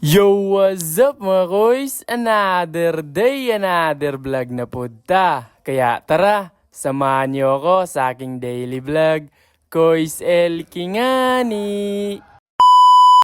Yo, what's up mga koys? Another day, another vlog na punta. Kaya tara, samahan niyo ako sa aking daily vlog, Koys El Kingani.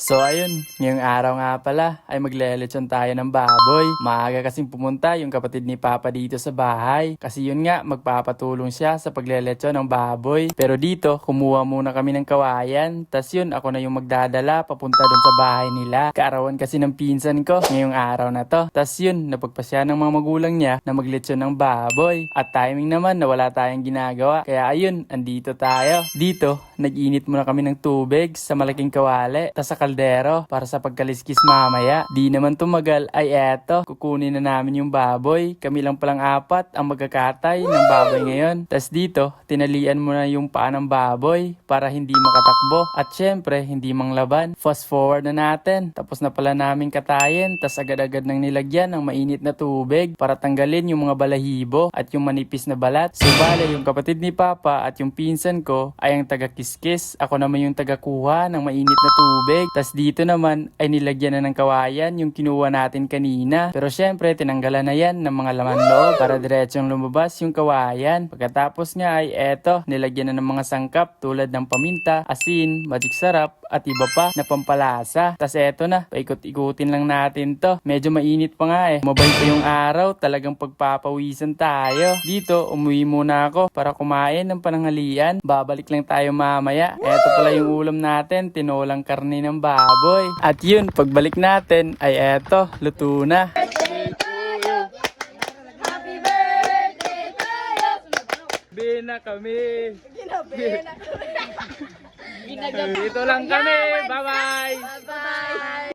So ayun, ngayong araw nga pala ay maglelechon tayo ng baboy. Maaga kasing pumunta yung kapatid ni Papa dito sa bahay. Kasi yun nga, magpapatulong siya sa paglelechon ng baboy. Pero dito, kumuha muna kami ng kawayan. Tas yun, ako na yung magdadala papunta doon sa bahay nila. Kaarawan kasi ng pinsan ko ngayong araw na to. Tas yun, napagpasya ng mga magulang niya na maglechon ng baboy. At timing naman na wala tayong ginagawa. Kaya ayun, andito tayo. Dito, nag-init muna kami ng tubig sa malaking kawali. Tas sa kaldero para sa pagkaliskis mamaya. Di naman tumagal ay eto, kukunin na namin yung baboy. Kami lang palang apat ang magkakatay ng baboy ngayon. Tas dito, tinalian mo na yung paa ng baboy para hindi makatakbo at syempre hindi manglaban. Fast forward na natin. Tapos na pala namin katayin. Tas agad-agad nang nilagyan ng mainit na tubig para tanggalin yung mga balahibo at yung manipis na balat. So bale, yung kapatid ni Papa at yung pinsan ko ay ang taga-kiskis. Ako naman yung taga-kuha ng mainit na tubig. Tas dito naman ay nilagyan na ng kawayan yung kinuha natin kanina. Pero syempre tinanggalan na yan ng mga laman loob para diretsong lumabas yung kawayan. Pagkatapos nga ay eto, nilagyan na ng mga sangkap tulad ng paminta, asin, magic sarap at iba pa na pampalasa. Tas eto na, paikot-ikutin lang natin to. Medyo mainit pa nga eh. Mabay pa yung araw, talagang pagpapawisan tayo. Dito, umuwi muna ako para kumain ng pananghalian. Babalik lang tayo mamaya. Eto pala yung ulam natin, tinolang karne ng baboy. At yun, pagbalik natin ay eto, luto na. Bina kami. Dito lang kami. Bye-bye. Bye-bye.